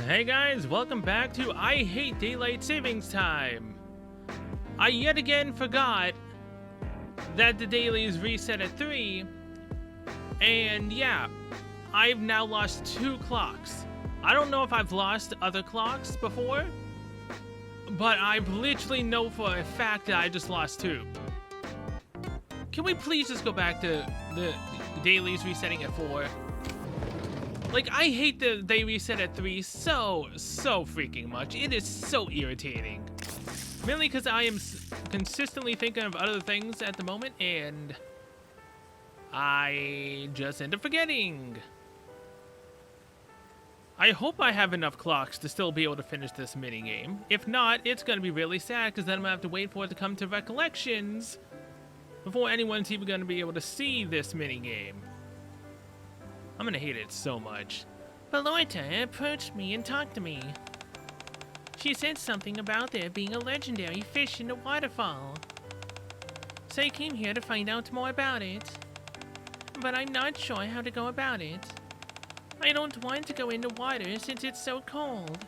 Hey guys, welcome back to I Hate Daylight Savings Time. I yet again forgot that the dailies reset at 3, and yeah, I've now lost 2 clocks. I don't know if I've lost other clocks before, but I literally know for a fact that I just lost 2. Can we please just go back to the dailies resetting at 4? Like, I hate that they reset at 3 so freaking much. It is so irritating. Mainly because I am consistently thinking of other things at the moment, and I just end up forgetting. I hope I have enough clocks to still be able to finish this minigame. If not, it's going to be really sad, because then I'm going to have to wait for it to come to recollections before anyone's even going to be able to see this minigame. I'm gonna hate it so much. Beloita approached me and talked to me. She said something about there being a legendary fish in the waterfall. So I came here to find out more about it. But I'm not sure how to go about it. I don't want to go in the water since it's so cold.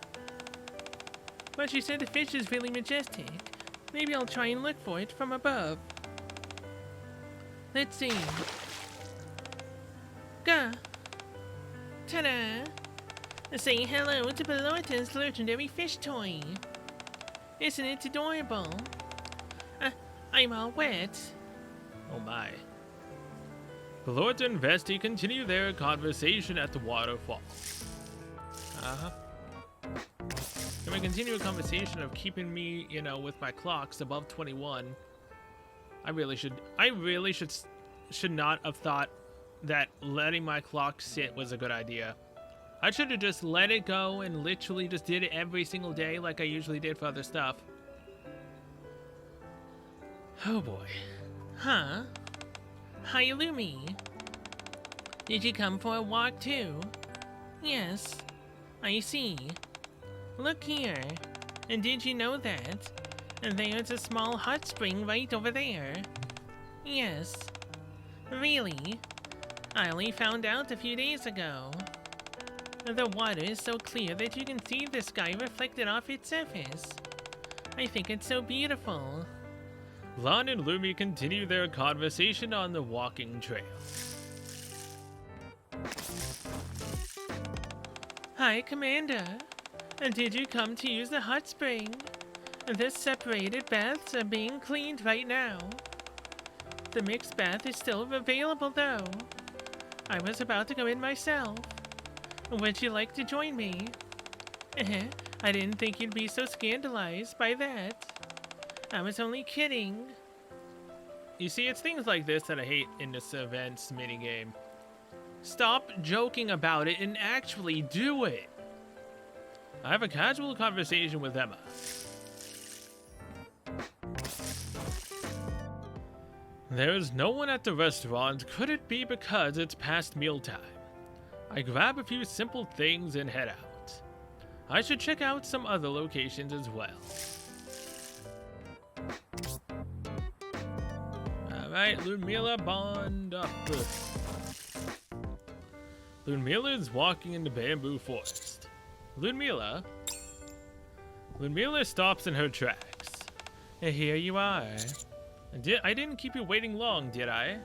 But she said the fish is really majestic. Maybe I'll try and look for it from above. Let's see. Gah! Ta-da! Say hello to Beloita's legendary fish toy. Isn't it adorable? I'm all wet. Oh my. Beloita and Vesti continue their conversation at the waterfall. Can we continue a conversation of keeping me, with my clocks above 21? I really should not have thought that letting my clock sit was a good idea. I should have just let it go and literally just did it every single day like I usually did for other stuff. Oh boy. Huh? Hi, Lumi. Did you come for a walk too? Yes. I see. Look here. And did you know that? There's a small hot spring right over there. Yes. Really? I only found out a few days ago. The water is so clear that you can see the sky reflected off its surface. I think it's so beautiful. Lon and Lumi continue their conversation on the walking trail. Hi, Commander. Did you come to use the hot spring? The separated baths are being cleaned right now. The mixed bath is still available though. I was about to go in myself. Would you like to join me? I didn't think you'd be so scandalized by that. I was only kidding. You see, it's things like this that I hate in this events minigame. Stop joking about it and actually do it. I have a casual conversation with Emma. There's no one at the restaurant. Could it be because it's past mealtime? I grab a few simple things and head out. I should check out some other locations as well. Alright, Ludmilla, bond up. Ludmilla is walking in the bamboo forest. Ludmilla stops in her tracks. Here you are. I didn't keep you waiting long, did I?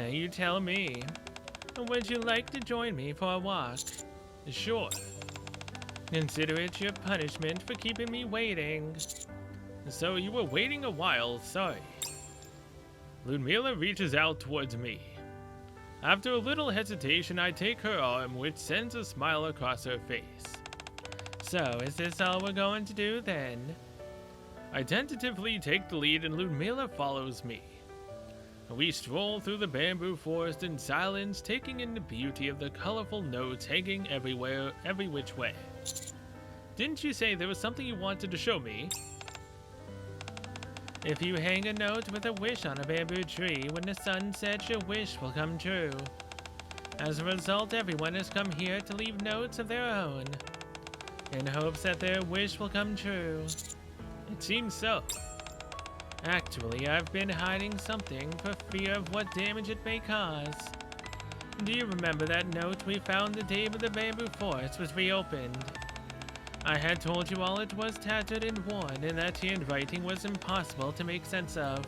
You tell me. Would you like to join me for a walk? Sure. Consider it your punishment for keeping me waiting. So you were waiting a while, sorry. Ludmilla reaches out towards me. After a little hesitation, I take her arm, which sends a smile across her face. So, is this all we're going to do then? I tentatively take the lead and Ludmilla follows me. We stroll through the bamboo forest in silence, taking in the beauty of the colorful notes hanging everywhere, every which way. Didn't you say there was something you wanted to show me? If you hang a note with a wish on a bamboo tree, when the sun sets, your wish will come true. As a result, everyone has come here to leave notes of their own, in hopes that their wish will come true. It seems so. Actually, I've been hiding something for fear of what damage it may cause. Do you remember that note we found the day the bamboo forest was reopened? I had told you all it was tattered and worn and that handwriting was impossible to make sense of.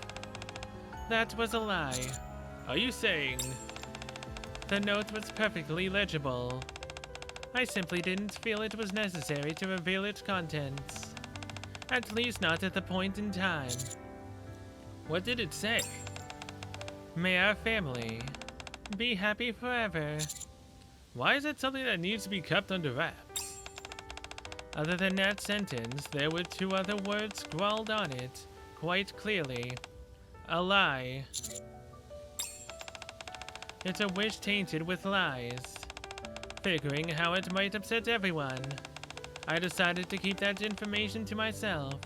That was a lie. Are you saying? The note was perfectly legible. I simply didn't feel it was necessary to reveal its contents. At least not at the point in time. What did it say? May our family be happy forever. Why is it something that needs to be kept under wraps? Other than that sentence, there were two other words scrawled on it, quite clearly. A lie. It's a wish tainted with lies. Figuring how it might upset everyone, I decided to keep that information to myself.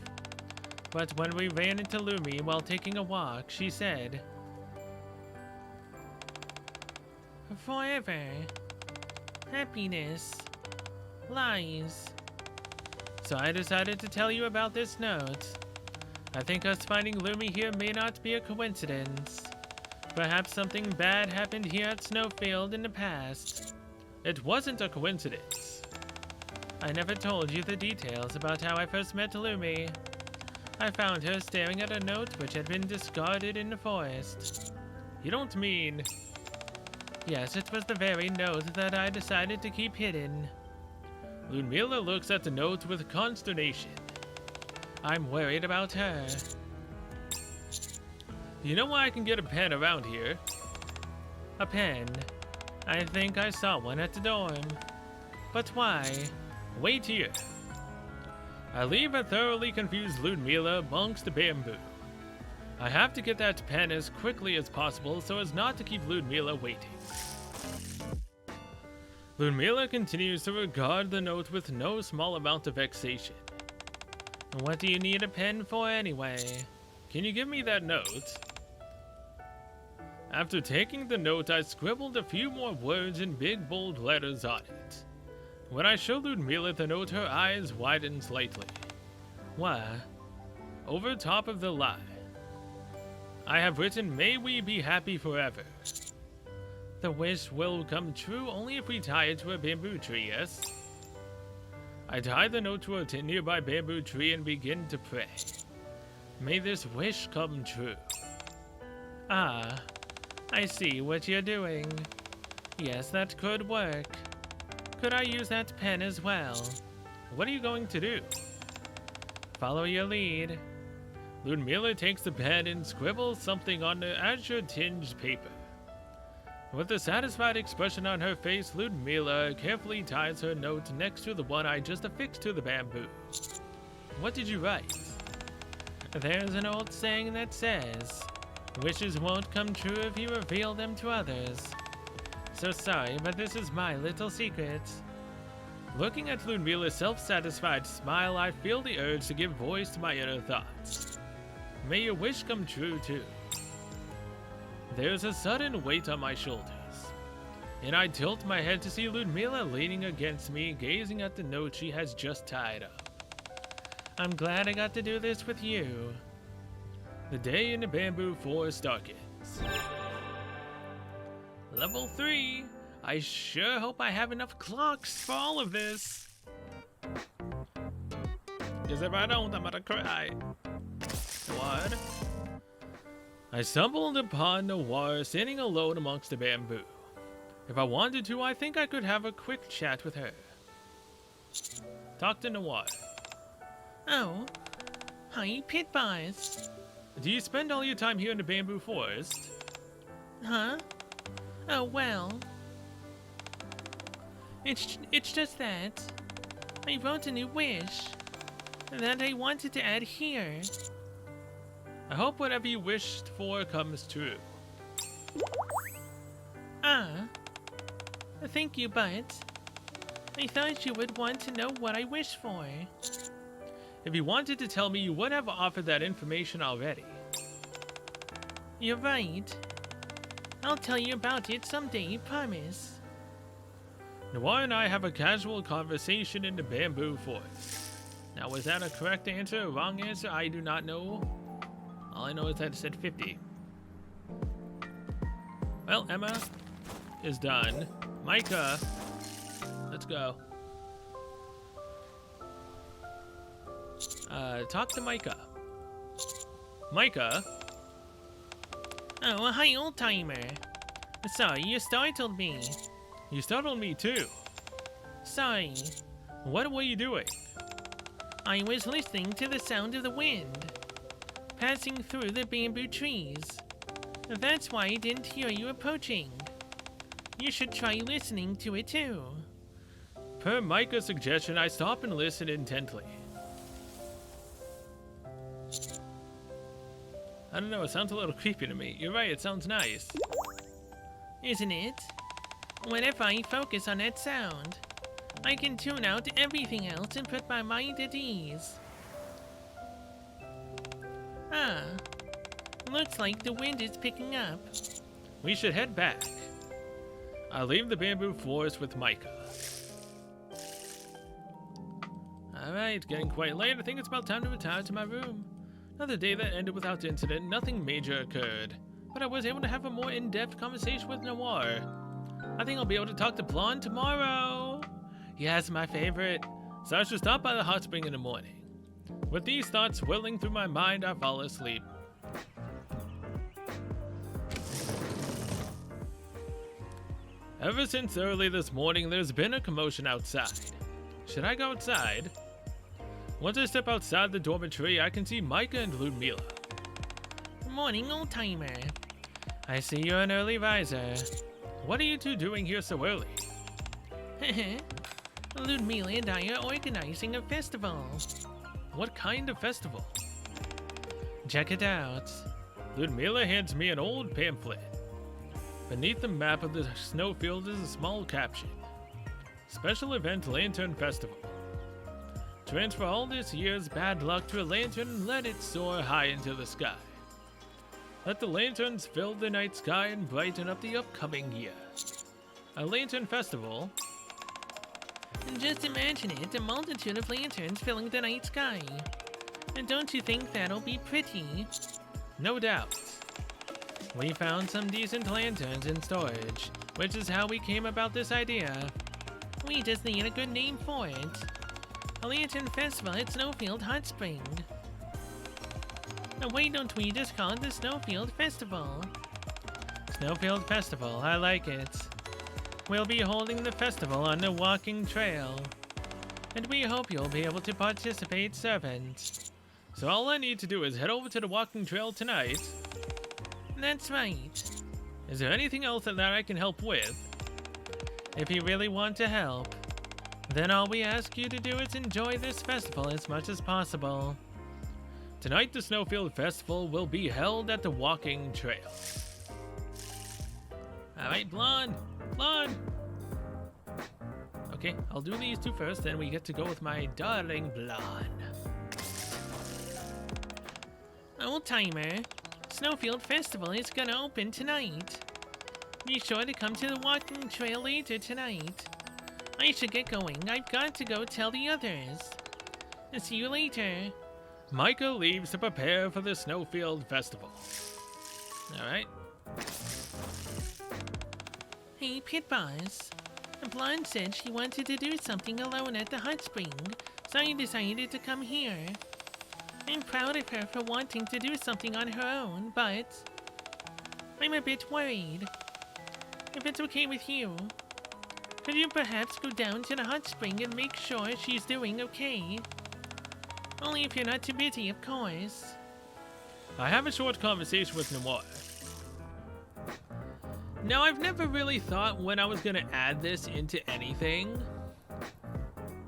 But when we ran into Lumi while taking a walk, she said, forever. Happiness. Lies. So I decided to tell you about this note. I think us finding Lumi here may not be a coincidence. Perhaps something bad happened here at Snowfield in the past. It wasn't a coincidence. I never told you the details about how I first met Lumi. I found her staring at a note which had been discarded in the forest. You don't mean... Yes, it was the very note that I decided to keep hidden. Ludmilla looks at the note with consternation. I'm worried about her. You know why I can get a pen around here? A pen? I think I saw one at the dorm. But why? Wait here. I leave a thoroughly confused Ludmilla amongst the bamboo. I have to get that pen as quickly as possible so as not to keep Ludmilla waiting. Ludmilla continues to regard the note with no small amount of vexation. What do you need a pen for anyway? Can you give me that note? After taking the note, I scribbled a few more words in big bold letters on it. When I showed Ludmilla the note, her eyes widened slightly. What? Over top of the lie, I have written, may we be happy forever. The wish will come true only if we tie it to a bamboo tree, yes? I tie the note to a nearby bamboo tree and begin to pray. May this wish come true. Ah, I see what you're doing. Yes, that could work. Could I use that pen as well? What are you going to do? Follow your lead. Ludmilla takes the pen and scribbles something on the azure-tinged paper. With a satisfied expression on her face, Ludmilla carefully ties her note next to the one I just affixed to the bamboo. What did you write? There's an old saying that says, wishes won't come true if you reveal them to others. So sorry, but this is my little secret. Looking at Ludmilla's self-satisfied smile, I feel the urge to give voice to my inner thoughts. May your wish come true too. There's a sudden weight on my shoulders, and I tilt my head to see Ludmilla leaning against me, gazing at the note she has just tied up. I'm glad I got to do this with you. The day in the bamboo forest darkens. Level 3. I sure hope I have enough clocks for all of this. Because if I don't, I'm gonna cry. What? I stumbled upon Noir sitting alone amongst the bamboo. If I wanted to, I think I could have a quick chat with her. Talk to Noir. Oh, hi, Pit Boss. Do you spend all your time here in the bamboo forest? Huh? Oh, well. It's just that I wrote a new wish that I wanted to add here. I hope whatever you wished for comes true. Thank you, but I thought you would want to know what I wish for. If you wanted to tell me, you would have offered that information already. You're right. I'll tell you about it someday, promise. Noir and I have a casual conversation in the bamboo forest. Now, was that a correct answer or wrong answer? I do not know. All I know is that it said 50. Well, Emma, is done. Micah, let's go. Talk to Micah. Micah? Oh, hi, old timer. Sorry, you startled me. You startled me too. Sorry. What were you doing? I was listening to the sound of the wind passing through the bamboo trees. That's why I didn't hear you approaching. You should try listening to it too. Per Micah's suggestion, I stop and listen intently. I don't know, it sounds a little creepy to me. You're right, it sounds nice. Isn't it? Whenever I focus on that sound, I can tune out everything else and put my mind at ease. Ah, looks like the wind is picking up. We should head back. I'll leave the bamboo forest with Micah. Alright, it's getting quite late. I think it's about time to retire to my room. Another day that ended without incident. Nothing major occurred. But I was able to have a more in-depth conversation with Noir. I think I'll be able to talk to Blonde tomorrow. Yes, my favorite. So I should stop by the hot spring in the morning. With these thoughts swirling through my mind, I fall asleep. Ever since early this morning, there's been a commotion outside. Should I go outside? Once I step outside the dormitory, I can see Micah and Ludmila. Morning, old timer. I see you're an early riser. What are you two doing here so early? Ludmila and I are organizing a festival. What kind of festival? Check it out. Ludmila hands me an old pamphlet. Beneath the map of the snowfield is a small caption. Special event Lantern Festival. Transfer all this year's bad luck to a lantern and let it soar high into the sky. Let the lanterns fill the night sky and brighten up the upcoming year. A lantern festival? Just imagine it, a multitude of lanterns filling the night sky. And don't you think that'll be pretty? No doubt. We found some decent lanterns in storage, which is how we came about this idea. We just need a good name for it. A lantern festival at Snowfield Hot Spring. Now why don't we just call it the Snowfield Festival? Snowfield Festival, I like it. We'll be holding the festival on the walking trail. And we hope you'll be able to participate, servants. So all I need to do is head over to the walking trail tonight. That's right. Is there anything else that I can help with? If you really want to help, then all we ask you to do is enjoy this festival as much as possible. Tonight the Snowfield Festival will be held at the walking trail. Alright, Blonde! Blonde! Okay, I'll do these two first, then we get to go with my darling Blonde. Old timer, Snowfield Festival is gonna open tonight. Be sure to come to the walking trail later tonight. I should get going. I've got to go tell the others. See you later. Micah leaves to prepare for the Snowfield Festival. Alright. Hey, Pit Boss. Blonde said she wanted to do something alone at the hot spring, so I decided to come here. I'm proud of her for wanting to do something on her own, but I'm a bit worried. If it's okay with you, could you perhaps go down to the hot spring and make sure she's doing okay? Only if you're not too busy, of course. I have a short conversation with Noir. Now, I've never really thought when I was gonna add this into anything.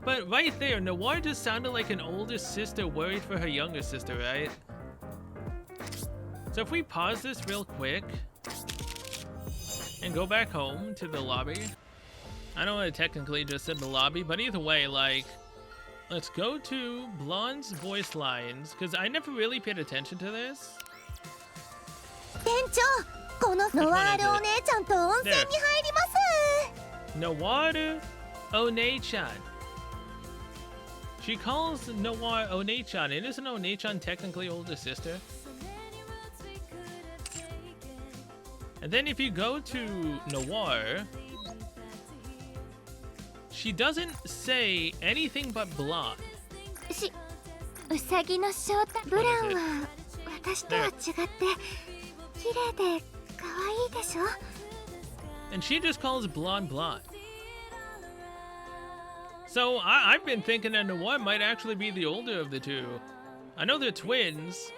But right there, Noir just sounded like an older sister worried for her younger sister, right? So if we pause this real quick and go back home to the lobby. I know I technically just said the lobby, but either way, like, let's go to Blonde's voice lines, because I never really paid attention to this. 店長、このノワールお姉ちゃんと温泉に入ります。 Noir One-chan. She calls Noir One-chan, and isn't One-chan technically older sister? And then if you go to Noir, she doesn't say anything but blonde. ウサギの正体ブラウンは私とは違って綺麗で可愛いでしょ And she just calls blonde blonde. So I've been thinking that Noir might actually be the older of the two. I know they're twins,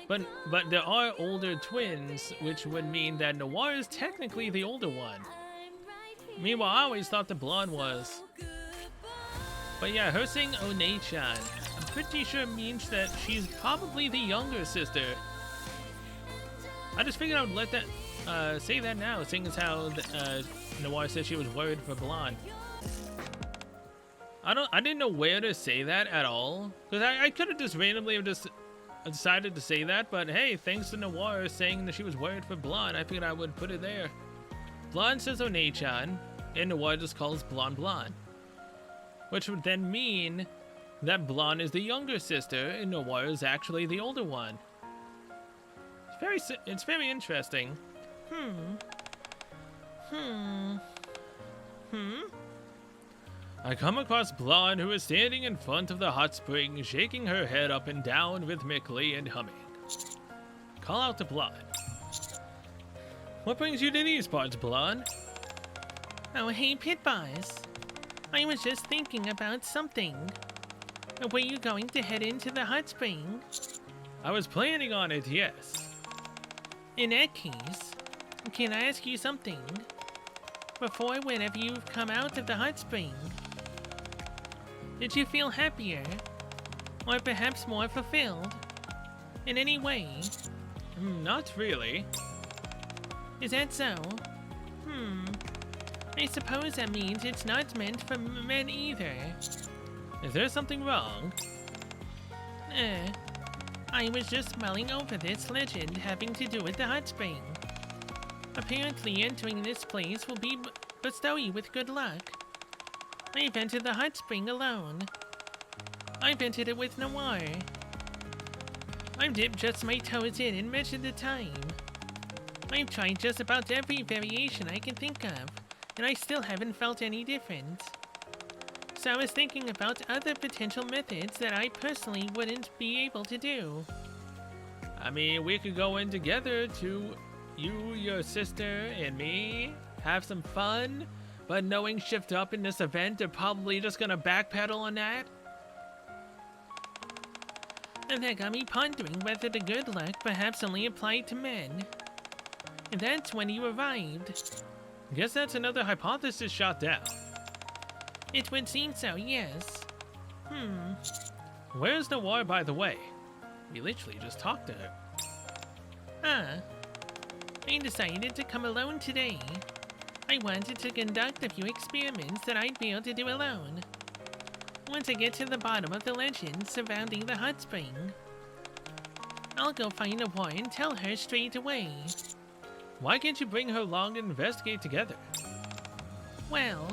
but there are older twins, which would mean that Noir is technically the older one. Meanwhile, I always thought the blonde was. But yeah, her saying One-chan, I'm pretty sure means that she's probably the younger sister. I just figured I would let that say that now, seeing as how Noir said she was worried for blonde. I didn't know where to say that at all, because I could have just randomly just decided to say that, but hey, thanks to Noir saying that she was worried for blonde, I figured I would put it there. Blonde says One-chan, and Noir just calls blonde blonde. Which would then mean that blonde is the younger sister, and Noir is actually the older one. It's very interesting. I come across Blonde, who is standing in front of the hot spring, shaking her head up and down rhythmically and humming. Call out to Blonde. What brings you to these parts, Blonde? Oh, hey, Pit Boss. I was just thinking about something. Were you going to head into the hot spring? I was planning on it, yes. In that case, can I ask you something? Before, whenever you've come out of the hot spring, did you feel happier? Or perhaps more fulfilled? In any way? Not really. Is that so? I suppose that means it's not meant for men either. Is there something wrong? I was just mulling over this legend having to do with the hot spring. Apparently entering this place will bestow you with good luck. I've entered the hot spring alone. I've entered it with Noir. I've dipped just my toes in and measured the time. I've tried just about every variation I can think of, and I still haven't felt any difference. So I was thinking about other potential methods that I personally wouldn't be able to do. I mean, we could go in together to you, your sister, and me, have some fun, but knowing Shift Up in this event, they're probably just gonna backpedal on that. And that got me pondering whether the good luck perhaps only applied to men. And that's when you arrived. Guess that's another hypothesis shot down. It would seem so, yes. Where's Noir, by the way? We literally just talked to her. I decided to come alone today. I wanted to conduct a few experiments that I'd be able to do alone. Once I get to the bottom of the legend surrounding the hot spring, I'll go find Noir and tell her straight away. Why can't you bring her along and investigate together? Well,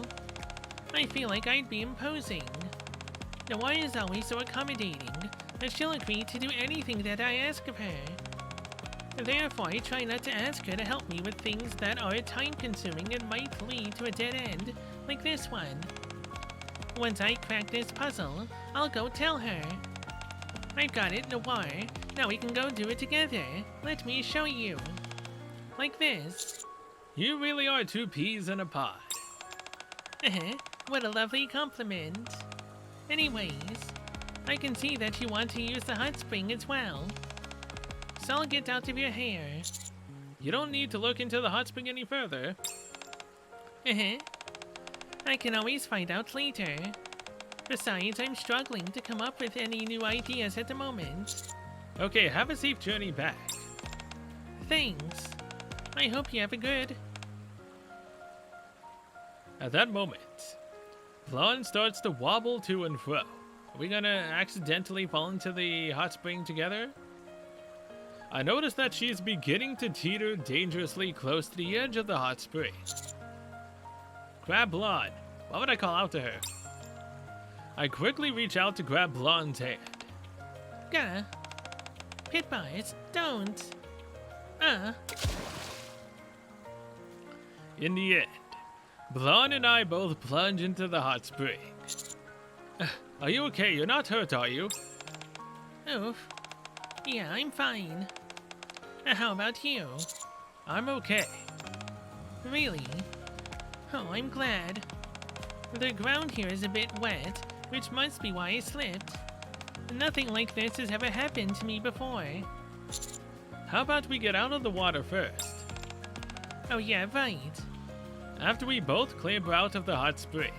I feel like I'd be imposing. Noir is always so accommodating that she'll agree to do anything that I ask of her. Therefore, I try not to ask her to help me with things that are time-consuming and might lead to a dead end, like this one. Once I crack this puzzle, I'll go tell her. I've got it, Noir. Now we can go do it together. Let me show you. Like this. You really are two peas in a pod. What a lovely compliment. Anyways, I can see that you want to use the hot spring as well. So I'll get out of your hair. You don't need to look into the hot spring any further. I can always find out later. Besides, I'm struggling to come up with any new ideas at the moment. Okay, have a safe journey back. Thanks. I hope you have a good... At that moment, Blonde starts to wobble to and fro. Are we gonna accidentally fall into the hot spring together? I notice that she's beginning to teeter dangerously close to the edge of the hot spring. Grab Blonde. Why would I call out to her? I quickly reach out to grab Blonde's hand. Pit Boss, don't. In the end, Blonde and I both plunge into the hot spring. Are you okay? You're not hurt, are you? Oof. Yeah, I'm fine. How about you? I'm okay. Really? Oh, I'm glad. The ground here is a bit wet, which must be why I slipped. Nothing like this has ever happened to me before. How about we get out of the water first? Oh yeah, right. After we both clamber out of the hot spring,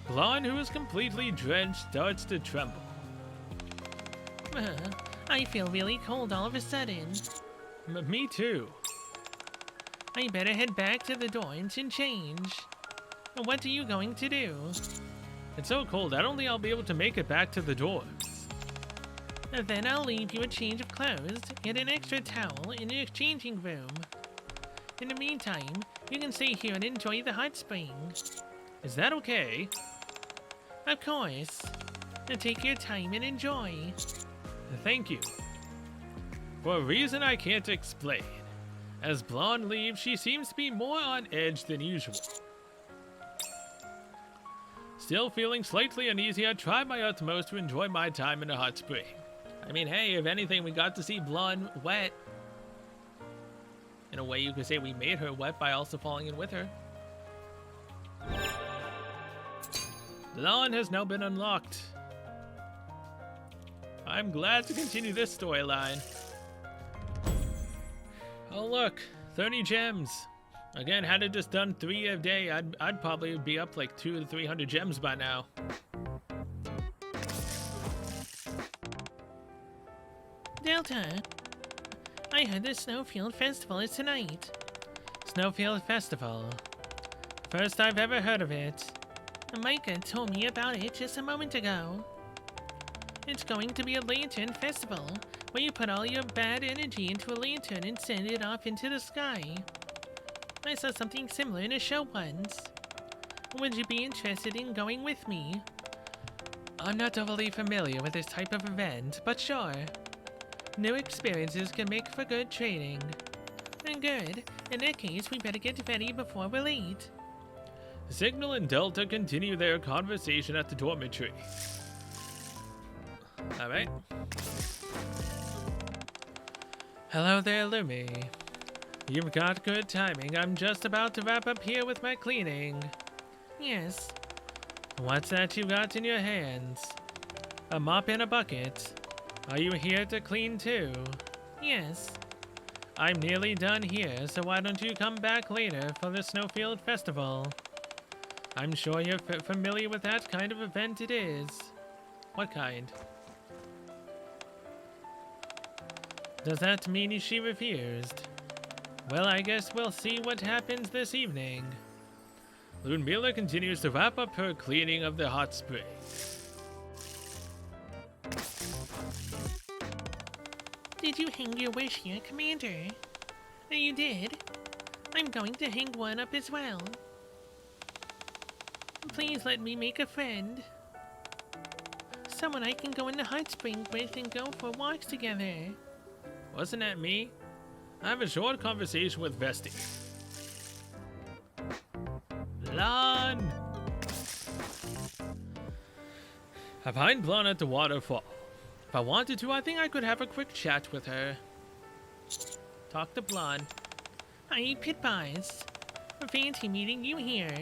Blonde, who is completely drenched, starts to tremble. I feel really cold all of a sudden. Me too. I better head back to the dorms and change. What are you going to do? It's so cold, I don't think I'll be able to make it back to the dorms. Then I'll leave you a change of clothes and an extra towel in the changing room. In the meantime, you can stay here and enjoy the hot spring. Is that okay? Of course. Now take your time and enjoy. Thank you. For a reason I can't explain, as Blonde leaves, she seems to be more on edge than usual. Still feeling slightly uneasy, I try my utmost to enjoy my time in the hot spring. I mean, hey, if anything, we got to see Blonde wet. In a way, you could say we made her wet by also falling in with her. Blonde has now been unlocked. I'm glad to continue this storyline. Oh look, 30 gems. Again, had it just done 3 a day, I'd probably be up like 200 to 300 gems by now. Delta, I heard the Snowfield Festival is tonight. Snowfield Festival. First I've ever heard of it. Micah told me about it just a moment ago. It's going to be a lantern festival, where you put all your bad energy into a lantern and send it off into the sky. I saw something similar in a show once. Would you be interested in going with me? I'm not overly familiar with this type of event, but sure. New experiences can make for good training. Good. In that case, we better get ready before we're late. Signal and Delta continue their conversation at the dormitory. Alright. Hello there, Lumi. You've got good timing. I'm just about to wrap up here with my cleaning. Yes. What's that you got in your hands? A mop and a bucket. Are you here to clean too? Yes. I'm nearly done here, so why don't you come back later for the Snowfield Festival? I'm sure you're familiar with that kind of event it is. What kind? Does that mean she refused? Well, I guess we'll see what happens this evening. Ludmilla continues to wrap up her cleaning of the hot spring. Did you hang your wish here, Commander? You did? I'm going to hang one up as well. Please let me make a friend. Someone I can go in the hot spring with and go for walks together. Wasn't that me? I have a short conversation with Vesti. Blonde! I find Blonde at the waterfall. If I wanted to, I think I could have a quick chat with her. Talk to Blonde. Hi, Pit Boss. Fancy meeting you here.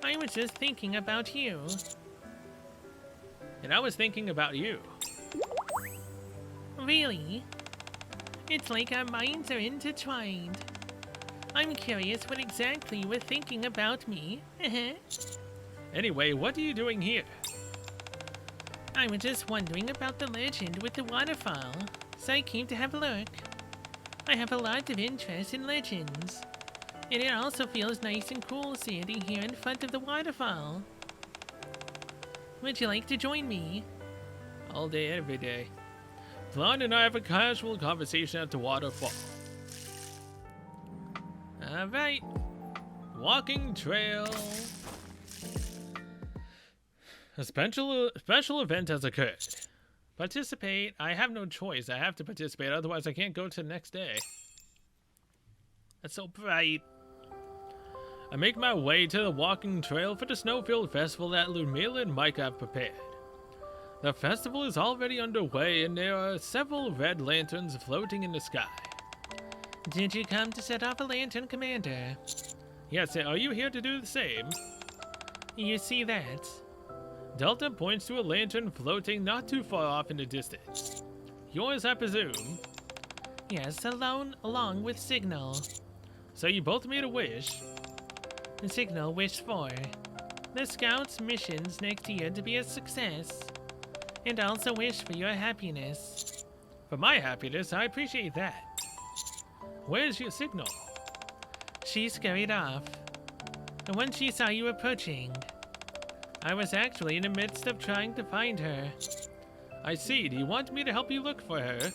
I was just thinking about you. And I was thinking about you. Really? It's like our minds are intertwined. I'm curious what exactly you were thinking about me. Anyway, what are you doing here? I was just wondering about the legend with the waterfall, so I came to have a look. I have a lot of interest in legends, and it also feels nice and cool standing here in front of the waterfall. Would you like to join me? All day, every day. Blonde and I have a casual conversation at the waterfall. Alright. Walking trail. A special event has occurred. Participate. I have no choice. I have to participate, otherwise I can't go to the next day. That's so bright. I make my way to the walking trail for the Snowfield Festival that Ludmilla and Mike have prepared. The festival is already underway and there are several red lanterns floating in the sky. Did you come to set off a lantern, Commander? Yes, are you here to do the same? You see that? Delta points to a lantern floating not too far off in the distance. Yours, I presume? Yes, along with Signal. So you both made a wish? The Signal wished for the Scouts' missions next year to be a success, and also wish for your happiness. For my happiness, I appreciate that. Where's your Signal? She scurried off. And when she saw you approaching, I was actually in the midst of trying to find her. I see. Do you want me to help you look for her?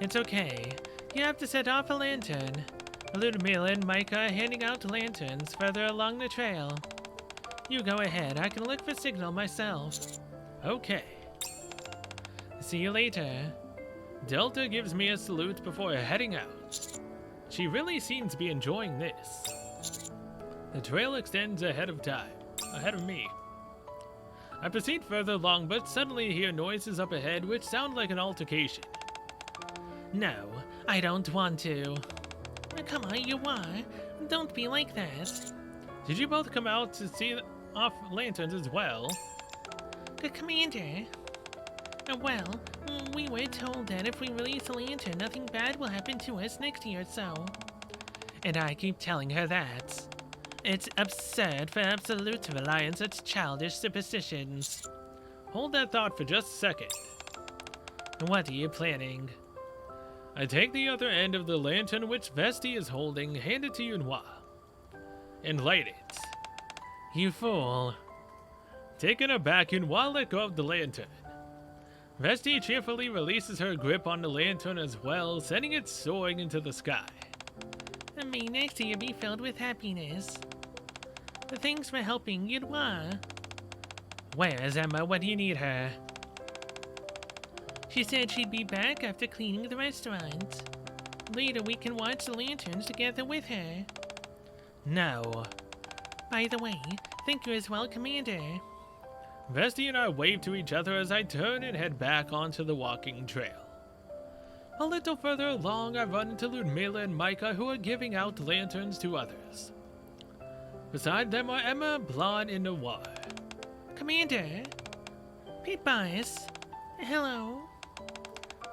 It's okay. You have to set off a lantern. Ludmilla and Micah are handing out lanterns further along the trail. You go ahead. I can look for Signal myself. Okay. See you later. Delta gives me a salute before heading out. She really seems to be enjoying this. The trail extends ahead of me. I proceed further along, but suddenly hear noises up ahead which sound like an altercation. No, I don't want to. Come on, you are. Don't be like that. Did you both come out to see off lanterns as well? Commander. Well, we were told that if we release a lantern, nothing bad will happen to us next year, so. And I keep telling her that. It's absurd for Absolute to rely on such childish superstitions. Hold that thought for just a second. What are you planning? I take the other end of the lantern which Vesti is holding, hand it to Yunhua, and light it. You fool. Taken aback, Yunhua let go of the lantern. Vesti cheerfully releases her grip on the lantern as well, sending it soaring into the sky. May next year be filled with happiness. Thanks for helping, Yunhua. Where is Emma? What do you need her? She said she'd be back after cleaning the restaurant. Later we can watch the lanterns together with her. No. By the way, thank you as well, Commander. Vesti and I wave to each other as I turn and head back onto the walking trail. A little further along, I run into Ludmilla and Micah, who are giving out lanterns to others. Beside them are Emma, Blonde, and Noir. Commander? Pit Bias? Hello?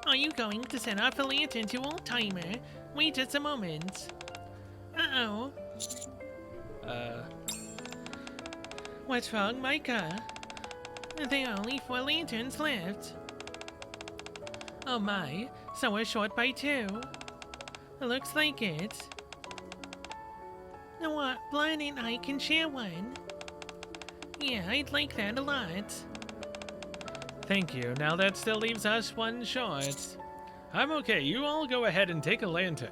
Are you going to send off a lantern to Old Timer? Wait just a moment. Uh-oh. What's wrong, Micah? There are only 4 lanterns left. Oh my, so we're short by 2. Looks like it. Now what, Blind and I can share one. Yeah, I'd like that a lot. Thank you. Now that still leaves us 1 short. I'm okay. You all go ahead and take a lantern.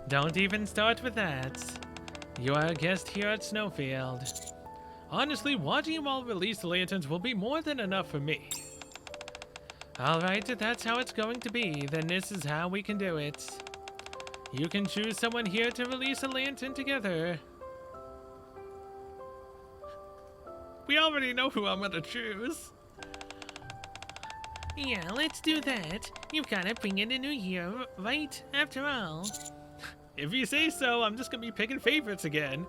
Don't even start with that. You are a guest here at Snowfield. Honestly, watching you all release the lanterns will be more than enough for me. Alright, if that's how it's going to be, then this is how we can do it. You can choose someone here to release a lantern together. We already know who I'm gonna choose. Yeah, let's do that. You've gotta bring in a new year, right? After all. If you say so, I'm just gonna be picking favorites again.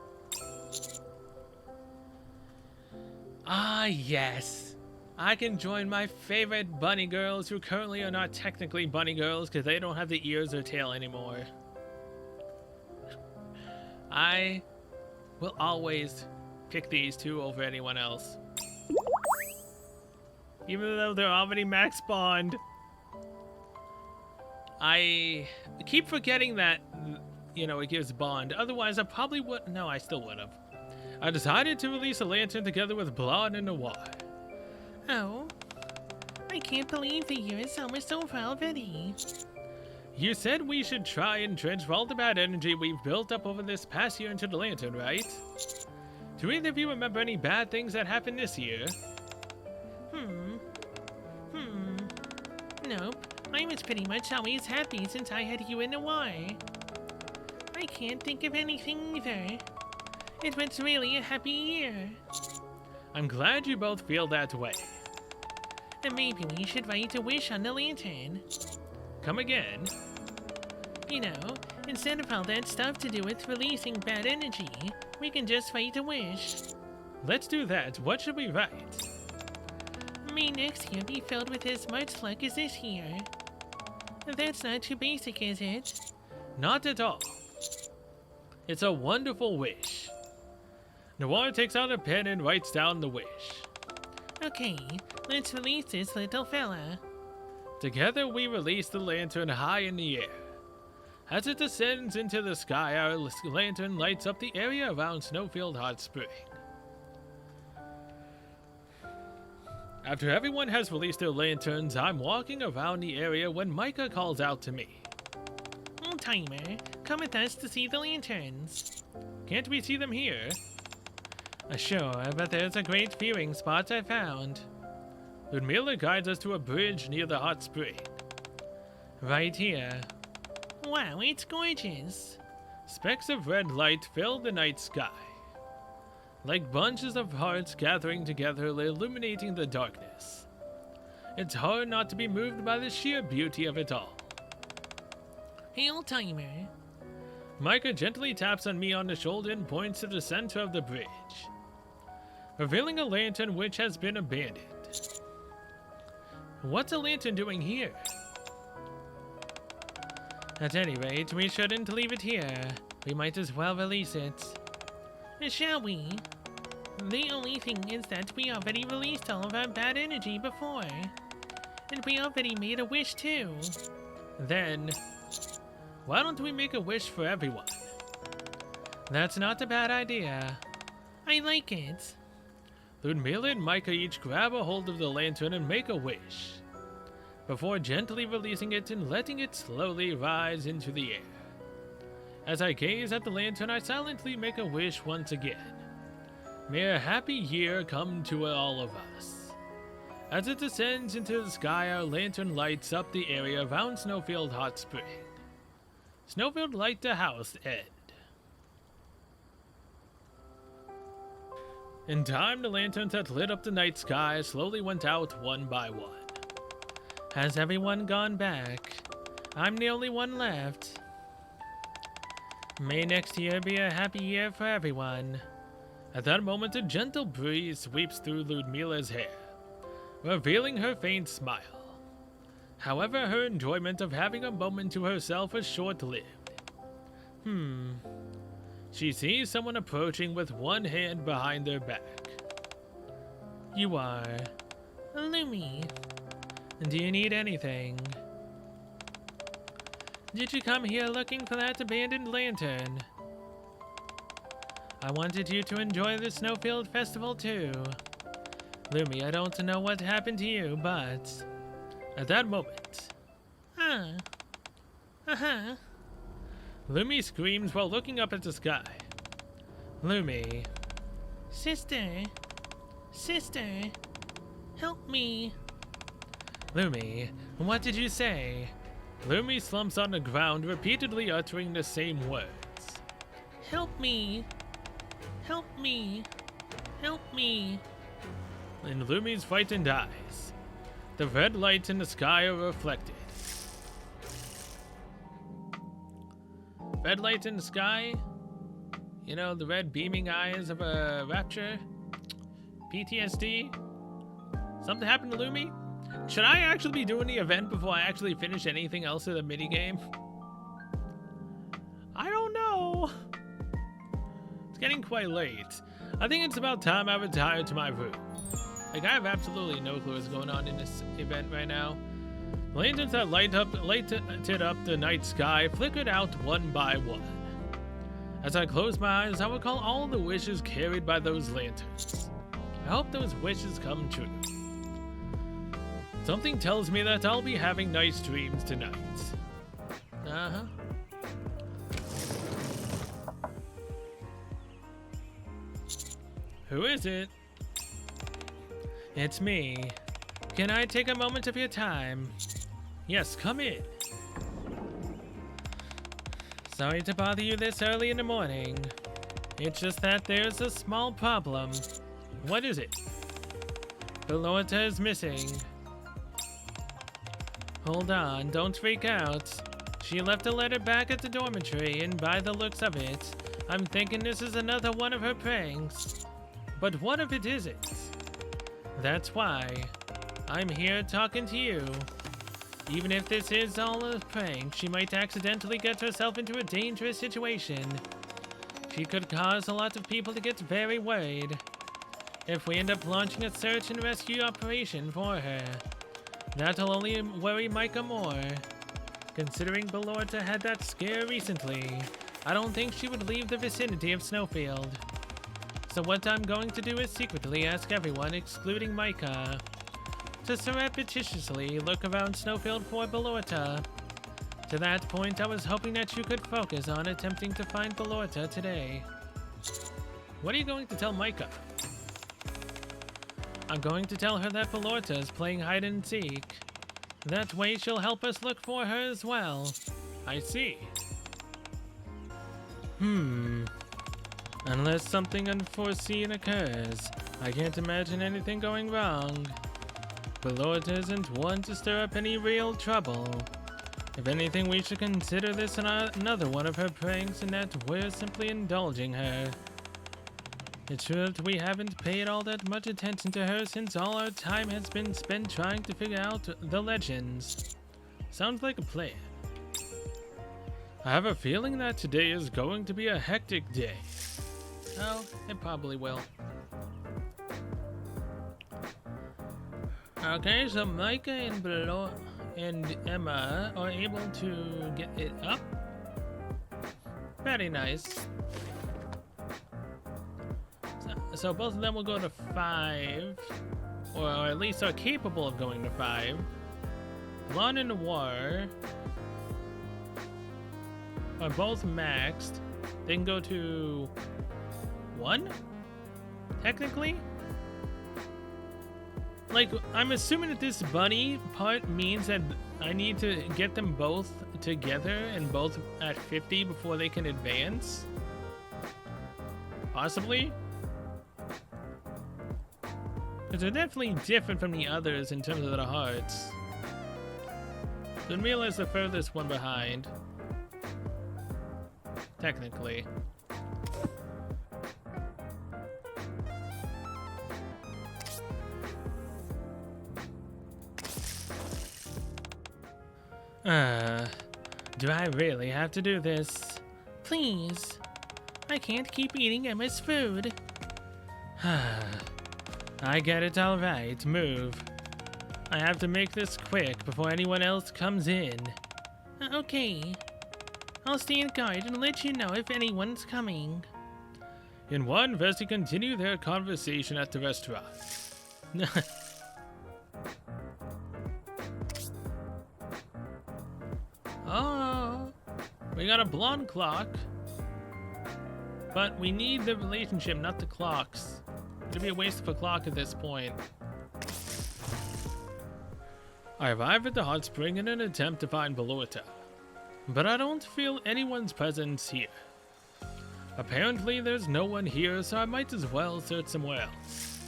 Ah, yes. I can join my favorite bunny girls who currently are not technically bunny girls because they don't have the ears or tail anymore. I will always pick these 2 over anyone else. Even though they're already max spawned. I keep forgetting that, you know, it gives bond. Otherwise, I probably would. No, I still would have. I decided to release a lantern together with Blonde and Noir. Oh, I can't believe the year is almost over already. You said we should try and transfer all the bad energy we've built up over this past year into the lantern, right? Do either of you remember any bad things that happened this year? Nope. I was pretty much always happy since I had you in Noir. I can't think of anything either. It was really a happy year. I'm glad you both feel that way. And maybe we should write a wish on the lantern. Come again? You know, instead of all that stuff to do with releasing bad energy, we can just write a wish. Let's do that. What should we write? May next year be filled with as much luck as this year. That's not too basic, is it? Not at all. It's a wonderful wish. Noir takes out a pen and writes down the wish. Okay, let's release this little fella. Together we release the lantern high in the air. As it descends into the sky, our lantern lights up the area around Snowfield Hot Spring. After everyone has released their lanterns, I'm walking around the area when Micah calls out to me. Old timer, come with us to see the lanterns. Can't we see them here? Sure, but there's a great viewing spot I found. Ludmilla guides us to a bridge near the hot spring. Right here. Wow, it's gorgeous. Specks of red light fill the night sky. Like bunches of hearts gathering together, illuminating the darkness. It's hard not to be moved by the sheer beauty of it all. Hey, old timer. Micah gently taps on me on the shoulder and points to the center of the bridge, revealing a lantern which has been abandoned. What's a lantern doing here? At any rate, we shouldn't leave it here. We might as well release it. Shall we? The only thing is that we already released all of our bad energy before. And we already made a wish too. Then, why don't we make a wish for everyone? That's not a bad idea. I like it. Ludmilla and Micah each grab a hold of the lantern and make a wish, before gently releasing it and letting it slowly rise into the air. As I gaze at the lantern, I silently make a wish once again. May a happy year come to all of us. As it descends into the sky, our lantern lights up the area around Snowfield Hot Spring. Snowfield light the house end. In time, the lanterns that lit up the night sky slowly went out one by one. Has everyone gone back? I'm the only one left. May next year be a happy year for everyone. At that moment, a gentle breeze sweeps through Ludmilla's hair, revealing her faint smile. However, her enjoyment of having a moment to herself is short-lived. She sees someone approaching with one hand behind their back. You are Lumi. Do you need anything? Did you come here looking for that abandoned lantern? I wanted you to enjoy the Snowfield Festival too. Lumi, I don't know what happened to you, but... At that moment... Lumi screams while looking up at the sky. Lumi. Sister. Sister. Help me. Lumi, what did you say? Lumi slumps on the ground, repeatedly uttering the same words. Help me. Help me. Help me. In Lumi's frightened eyes, the red lights in the sky are reflected. Red lights in the sky? You know, the red beaming eyes of a rapture? PTSD? Something happened to Lumi? Should I actually be doing the event before I actually finish anything else in the minigame? I don't know. It's getting quite late. I think it's about time I retire to my room. Like, I have absolutely no clue what's going on in this event right now. The lanterns that lighted up the night sky flickered out one by one. As I close my eyes, I recall all the wishes carried by those lanterns. I hope those wishes come true. Something tells me that I'll be having nice dreams tonight. Who is it? It's me. Can I take a moment of your time? Yes, come in. Sorry to bother you this early in the morning. It's just that there's a small problem. What is it? Belorta is missing. Hold on, don't freak out. She left a letter back at the dormitory, and by the looks of it, I'm thinking this is another one of her pranks. But what if it isn't? That's why I'm here talking to you. Even if this is all a prank, she might accidentally get herself into a dangerous situation. She could cause a lot of people to get very worried if we end up launching a search and rescue operation for her. That'll only worry Micah more. Considering Belorta had that scare recently, I don't think she would leave the vicinity of Snowfield. So what I'm going to do is secretly ask everyone, excluding Micah, to surreptitiously look around Snowfield for Belorta. To that point, I was hoping that you could focus on attempting to find Belorta today. What are you going to tell Micah? I'm going to tell her that Belorta is playing hide and seek. That way she'll help us look for her as well. I see. Unless something unforeseen occurs, I can't imagine anything going wrong. Belorta isn't one to stir up any real trouble. If anything, we should consider this another one of her pranks and that we're simply indulging her. It's true that we haven't paid all that much attention to her since all our time has been spent trying to figure out the legends. Sounds like a plan. I have a feeling that today is going to be a hectic day. Oh, it probably will. Okay, so Micah and Emma are able to get it up. Very nice. So both of them will go to 5, or at least are capable of going to 5. Blonde and Noir are both maxed. They can go to 1, technically. Like, I'm assuming that this bunny part means that I need to get them both together and both at 50 before they can advance. Possibly. Because they're definitely different from the others in terms of the hearts. Didn't realize the furthest one behind. Technically. Do I really have to do this? Please. I can't keep eating Emma's food. I get it, alright, move. I have to make this quick before anyone else comes in. Okay. I'll stay in guard and let you know if anyone's coming. In one, Vesty continue their conversation at the restaurant. Oh, we got a blonde clock. But we need the relationship, not the clocks. It'd be a waste of a clock at this point. I arrive at the hot spring in an attempt to find Belorta, but I don't feel anyone's presence here. Apparently there's no one here, so I might as well search somewhere else.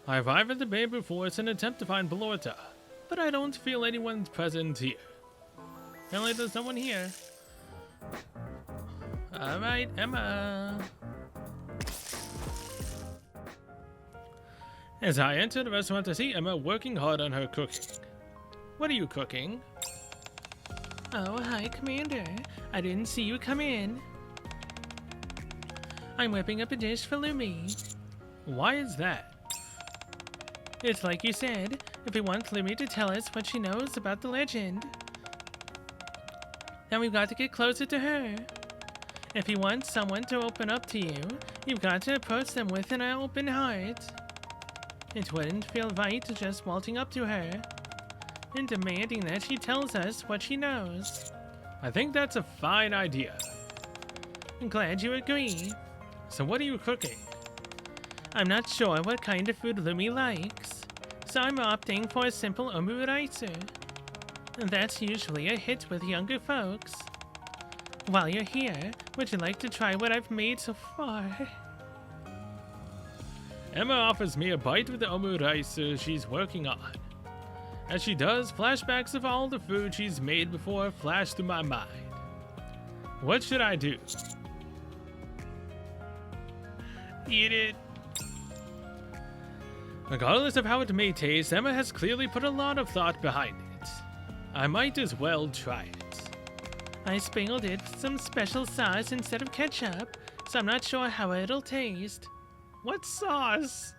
I arrive at the bamboo forest in an attempt to find Belorta, but I don't feel anyone's presence here. Apparently there's no one here. Alright, Emma. As I enter the restaurant, I see Emma working hard on her cooking. What are you cooking? Oh, hi, Commander. I didn't see you come in. I'm whipping up a dish for Lumi. Why is that? It's like you said, if we want Lumi to tell us what she knows about the legend, then we've got to get closer to her. If you want someone to open up to you, you've got to approach them with an open heart. It wouldn't feel right just waltzing up to her and demanding that she tells us what she knows. I think that's a fine idea. I'm glad you agree. So what are you cooking? I'm not sure what kind of food Lumi likes, so I'm opting for a simple omurice. That's usually a hit with younger folks. While you're here, would you like to try what I've made so far? Emma offers me a bite of the omurice she's working on. As she does, flashbacks of all the food she's made before flash through my mind. What should I do? Eat it. Regardless of how it may taste, Emma has clearly put a lot of thought behind it. I might as well try it. I sprinkled it with some special sauce instead of ketchup, so I'm not sure how it'll taste. What sauce?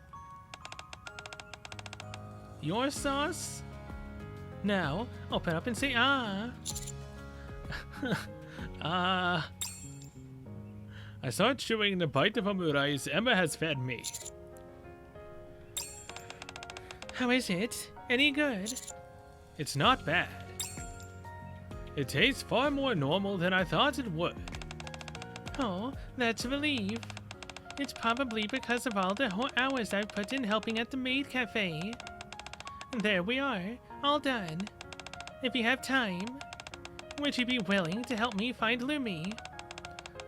Your sauce? Now, open up and say ah. I start chewing the bite of omurice Emma has fed me. How is it? Any good? It's not bad. It tastes far more normal than I thought it would. Oh, that's a relief. It's probably because of all the hours I've put in helping at the maid cafe. There we are, all done. If you have time, would you be willing to help me find Lumi?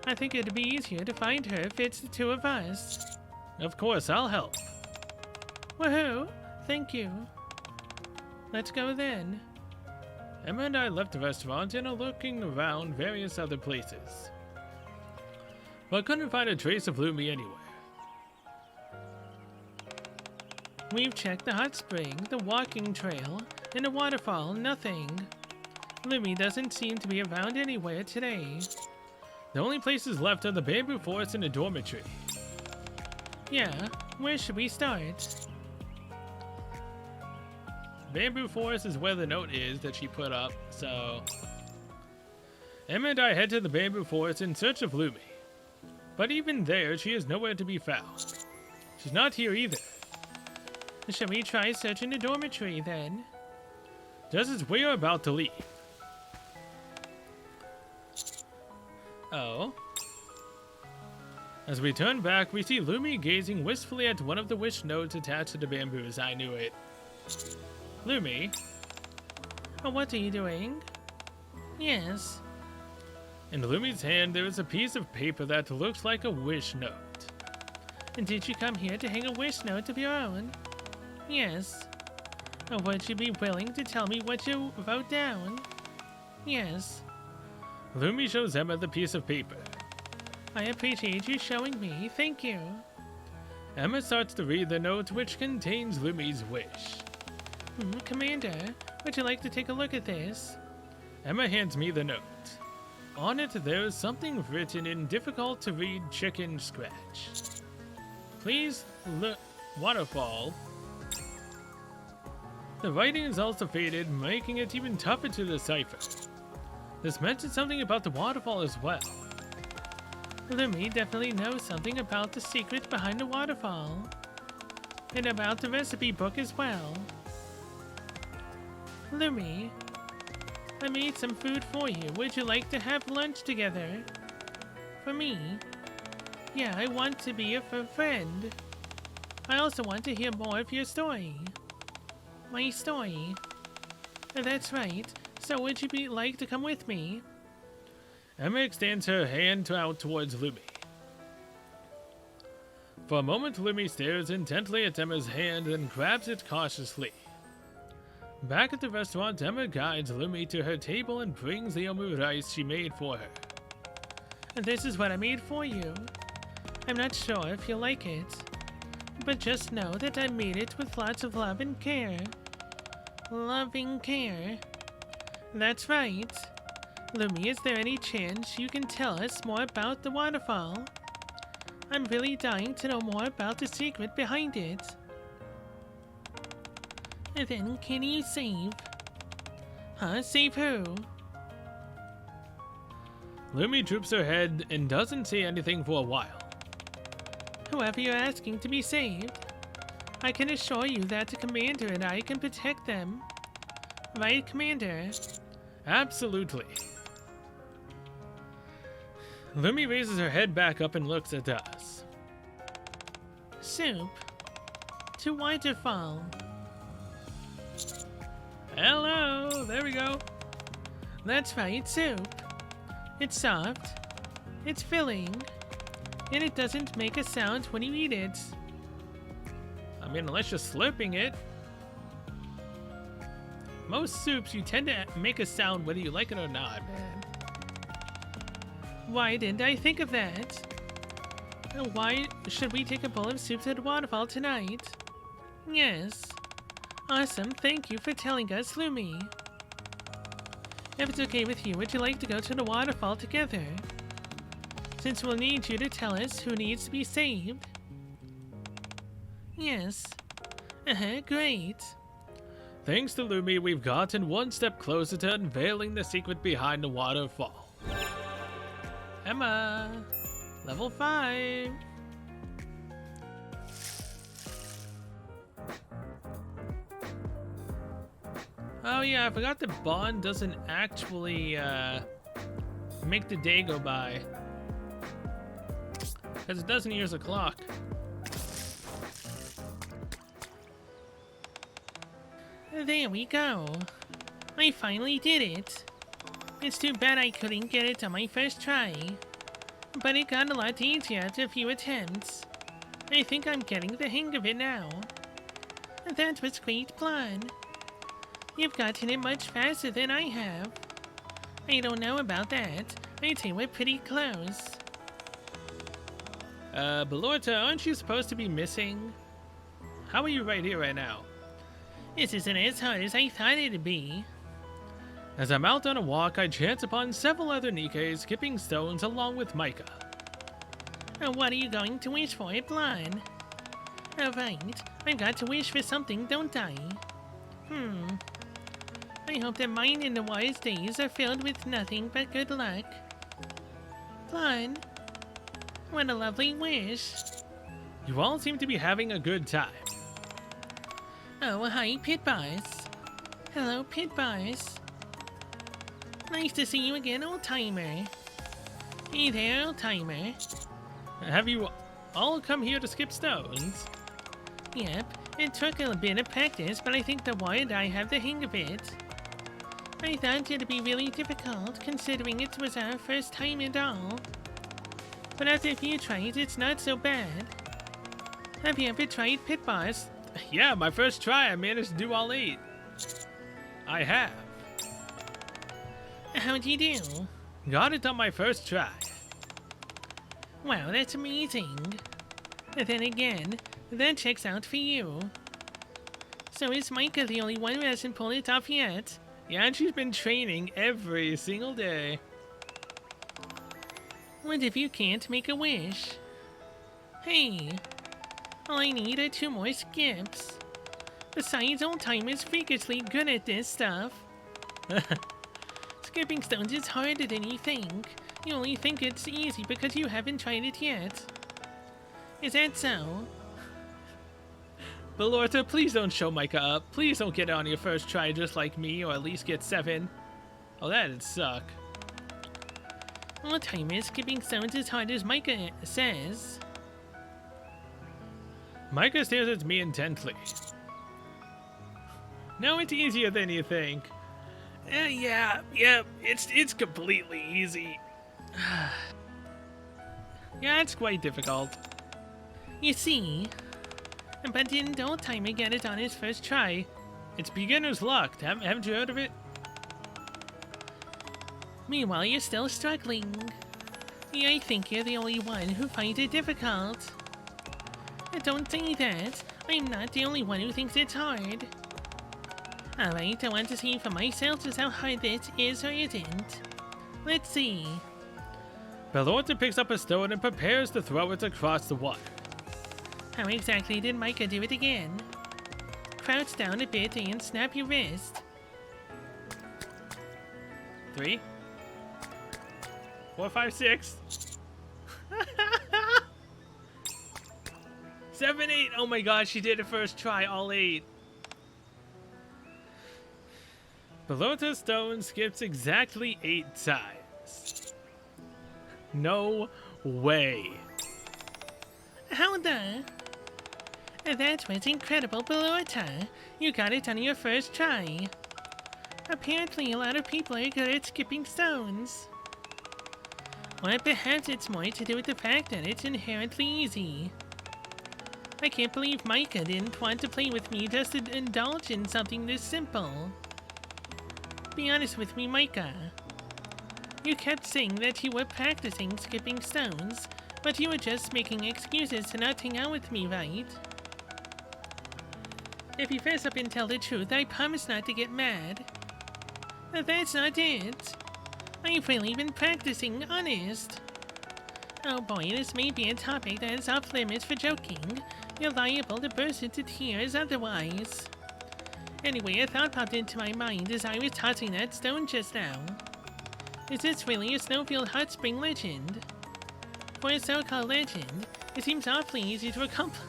I think it'd be easier to find her if it's the two of us. Of course, I'll help. Woohoo! Thank you. Let's go then. Emma and I left the restaurant and are looking around various other places, but couldn't find a trace of Lumi anywhere. We've checked the hot spring, the walking trail, and the waterfall, nothing. Lumi doesn't seem to be around anywhere today. The only places left are the bamboo forest and the dormitory. Yeah, where should we start? Bamboo forest is where the note is that she put up, so Emma and I head to the bamboo forest in search of Lumi. But even there, she is nowhere to be found. She's not here either. Shall we try searching the dormitory then? Just as we are about to leave. Oh. As we turn back, we see Lumi gazing wistfully at one of the wish notes attached to the bamboos. I knew it. Lumi? Oh, what are you doing? Yes. In Lumi's hand, there is a piece of paper that looks like a wish note. And did you come here to hang a wish note of your own? Yes. Or would you be willing to tell me what you wrote down? Yes. Lumi shows Emma the piece of paper. I appreciate you showing me. Thank you. Emma starts to read the note, which contains Lumi's wish. Commander, would you like to take a look at this? Emma hands me the note. On it, there is something written in difficult-to-read chicken scratch. Please look. Waterfall. The writing is also faded, making it even tougher to decipher. This mentions something about the waterfall as well. Lumi definitely knows something about the secret behind the waterfall. And about the recipe book as well. Lumi, I made some food for you. Would you like to have lunch together? For me? Yeah, I want to be a friend. I also want to hear more of your story. My story. That's right. So would you like to come with me? Emma extends her hand out towards Lumi. For a moment, Lumi stares intently at Emma's hand, then grabs it cautiously. Back at the restaurant, Emma guides Lumi to her table and brings the omurice she made for her. This is what I made for you. I'm not sure if you'll like it, but just know that I made it with lots of love and care. Loving care. That's right. Lumi, is there any chance you can tell us more about the waterfall? I'm really dying to know more about the secret behind it. And then, can you save? Huh? Save who? Lumi droops her head and doesn't say anything for a while. Whoever you're asking to be saved. I can assure you that the Commander and I can protect them. Right, Commander? Absolutely. Lumi raises her head back up and looks at us. Soup. To waterfall. Hello, there we go. That's right, soup. It's soft, it's filling, and it doesn't make a sound when you eat it. I mean, unless you're slurping it. Most soups, you tend to make a sound whether you like it or not, man. Why didn't I think of that? Why should we take a bowl of soup to the waterfall tonight? Yes. Awesome, thank you for telling us, Lumi. If it's okay with you, would you like to go to the waterfall together? Since we'll need you to tell us who needs to be saved. Yes. Great. Thanks to Lumi, we've gotten one step closer to unveiling the secret behind the waterfall. Emma, level 5. Oh yeah, I forgot the bond doesn't actually make the day go by. Because it doesn't use a clock. There we go. I finally did it. It's too bad I couldn't get it on my first try. But it got a lot easier after a few attempts. I think I'm getting the hang of it now. That was great plan. You've gotten it much faster than I have. I don't know about that. I'd say we're pretty close. Belorta, aren't you supposed to be missing? How are you right here right now? This isn't as hard as I thought it'd be. As I'm out on a walk, I chance upon several other Nikkes skipping stones along with Micah. What are you going to wish for, Blonde? Right, I've got to wish for something, don't I? I hope that mine and the wise days are filled with nothing but good luck. Blonde, what a lovely wish. You all seem to be having a good time. Oh, hi, Pit Boss. Hello, Pit Boss. Nice to see you again, old-timer. Hey there, old-timer. Have you all come here to skip stones? Yep, it took a bit of practice, but I think the Wire and I have the hang of it. I thought it'd be really difficult, considering it was our first time and all. But after a few tries, it's not so bad. Have you ever tried Pit Boss? Yeah, my first try, I managed to do all 8. I have. How'd you do? Got it on my first try. Wow, that's amazing. Then again, that checks out for you. So is Micah the only one who hasn't pulled it off yet? Yeah, and she's been training every single day. What if you can't make a wish? Hey, all I need are 2 more skips. Besides, old-timer's freakishly good at this stuff. Skipping stones is harder than you think. You only think it's easy because you haven't tried it yet. Is that so? Belorta, please don't show Micah up. Please don't get it on your first try just like me, or at least get 7. Oh, that'd suck. Old-timer skipping stones as hard as Micah says. Micah stares at me intently. No, it's easier than you think. Yeah, it's completely easy. Yeah, it's quite difficult. You see? But didn't old-timer get it on his first try? It's beginner's luck. Haven't you heard of it? Meanwhile, you're still struggling. Yeah, I think you're the only one who finds it difficult. Don't say that. I'm not the only one who thinks it's hard. Alright, I want to see for myself just how hard this is or isn't. Let's see. Belorta picks up a stone and prepares to throw it across the water. How exactly did Micah do it again? Crouch down a bit and snap your wrist. 3, 4, 5, 6. 7, 8. Oh my god, she did it first try, all 8. Belorta's stone skips exactly 8 times. No way. How the? That was incredible, Belorta. You got it on your first try. Apparently, a lot of people are good at skipping stones. Or perhaps it's more to do with the fact that it's inherently easy. I can't believe Micah didn't want to play with me just to indulge in something this simple. Be honest with me, Micah. You kept saying that you were practicing skipping stones, but you were just making excuses to not hang out with me, right? If you fess up and tell the truth, I promise not to get mad. But that's not it. I've really been practicing, honest. Oh boy, this may be a topic that is off limits for joking. You're liable to burst into tears otherwise. Anyway, a thought popped into my mind as I was tossing that stone just now. Is this really a Snowfield hot spring legend? For a so-called legend, it seems awfully easy to accomplish.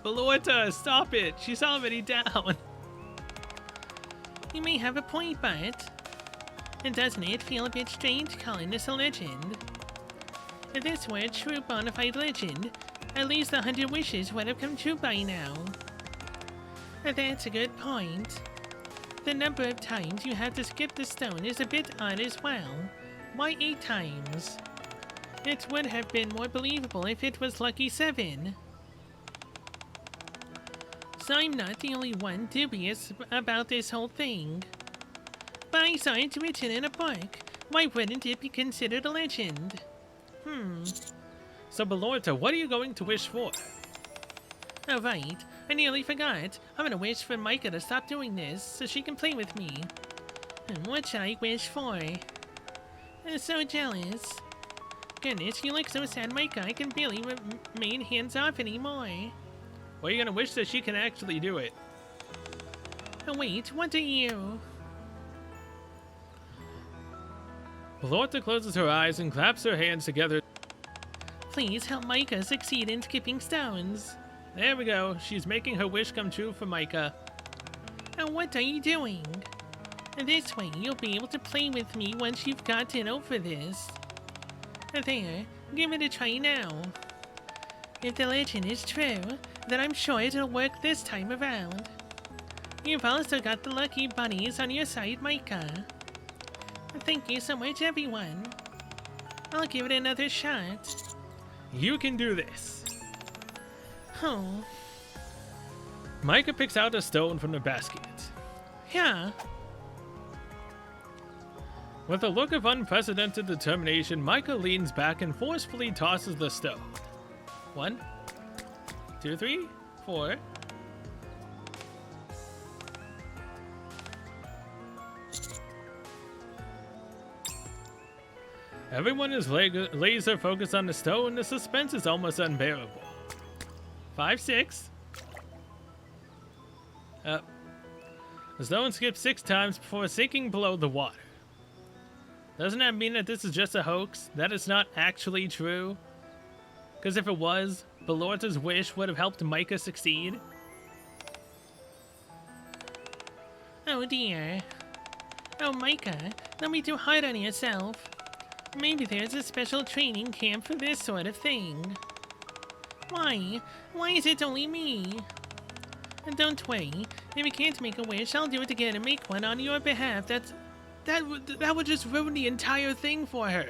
Balorta, stop it! She's already down! You may have a point, but... And doesn't it feel a bit strange calling this a legend? If this were a true bona fide legend, at least 100 wishes would have come true by now. But that's a good point. The number of times you have to skip the stone is a bit odd as well. Why 8 times? It would have been more believable if it was lucky 7. So I'm not the only one dubious about this whole thing. But I saw it written in a book. Why wouldn't it be considered a legend? So Balorta, what are you going to wish for? Oh right, I nearly forgot. I'm gonna wish for Micah to stop doing this so she can play with me. What should I wish for? I'm so jealous. Goodness, you look so sad, Micah. I can barely remain hands off anymore. Well, you're gonna wish that she can actually do it. Oh wait, what are you? Balorta closes her eyes and claps her hands together. Please help Micah succeed in skipping stones. There we go. She's making her wish come true for Micah. And what are you doing? This way, you'll be able to play with me once you've gotten over this. There, give it a try now. If the legend is true, then I'm sure it'll work this time around. You've also got the lucky bunnies on your side, Micah. Thank you so much, everyone. I'll give it another shot. You can do this. Oh. Micah picks out a stone from the basket. Yeah. With a look of unprecedented determination, Micah leans back and forcefully tosses the stone. 1, 2, 3, 4. Everyone is laser focused on the stone. The suspense is almost unbearable. 5, 6. The stone skips 6 times before sinking below the water. Doesn't that mean that this is just a hoax? That it's not actually true? Because if it was, Balorta's wish would have helped Micah succeed. Oh dear. Oh Micah, don't be too hard on yourself. Maybe there's a special training camp for this sort of thing. Why? Why is it only me? And don't worry, if you can't make a wish, I'll do it again and make one on your behalf. That would just ruin the entire thing for her.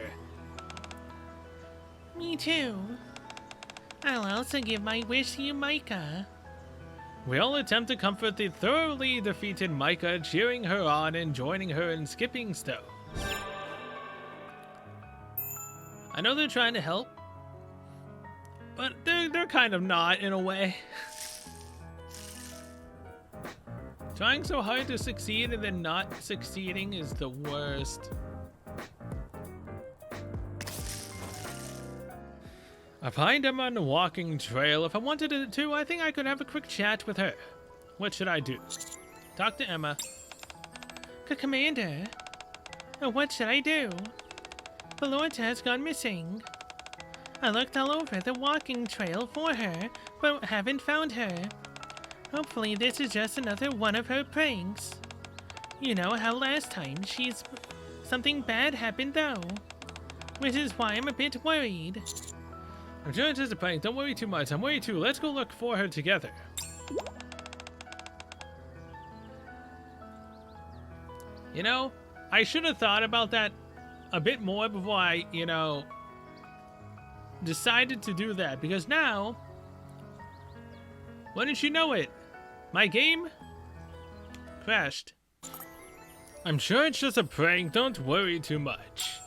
Me too. I'll also give my wish to you, Micah. We all attempt to comfort the thoroughly defeated Micah, cheering her on and joining her in skipping stones. I know they're trying to help, but they're kind of not in a way. Trying so hard to succeed and then not succeeding is the worst. I find Emma on the walking trail. If I wanted to, I think I could have a quick chat with her. What should I do? Talk to Emma. Commander, what should I do? Balorta has gone missing. I looked all over the walking trail for her, but haven't found her. Hopefully this is just another one of her pranks. You know how last time something bad happened though. Which is why I'm a bit worried. I'm sure it's just a prank. Don't worry too much. I'm worried too. Let's go look for her together. You know, I should have thought about that a bit more before I, you know, decided to do that. Because now, wouldn't you know it, my game crashed. I'm sure it's just a prank, don't worry too much.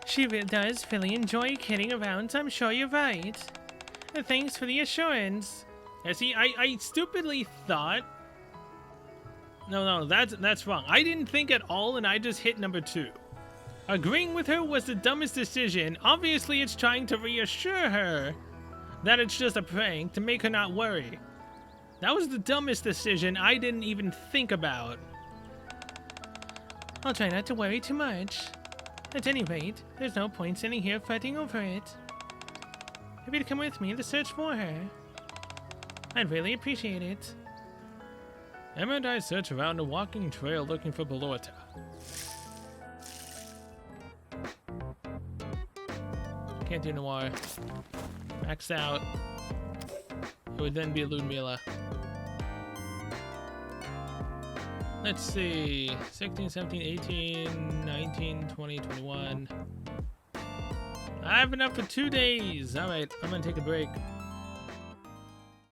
She does really enjoy kidding around, so I'm sure you're right. And thanks for the assurance. Yeah, see, I stupidly thought... No, that's wrong. I didn't think at all, and I just hit number 2. Agreeing with her was the dumbest decision. Obviously, it's trying to reassure her that it's just a prank to make her not worry. That was the dumbest decision I didn't even think about. I'll try not to worry too much. At any rate, there's no point sitting here fretting over it. Maybe to come with me to search for her. I'd really appreciate it. Emma and I search around a walking trail looking for Balorta. Can't do Noir. Maxed out. It would then be Ludmilla. Let's see. 16, 17, 18, 19, 20, 21. I have enough for 2 days. Alright, I'm gonna take a break.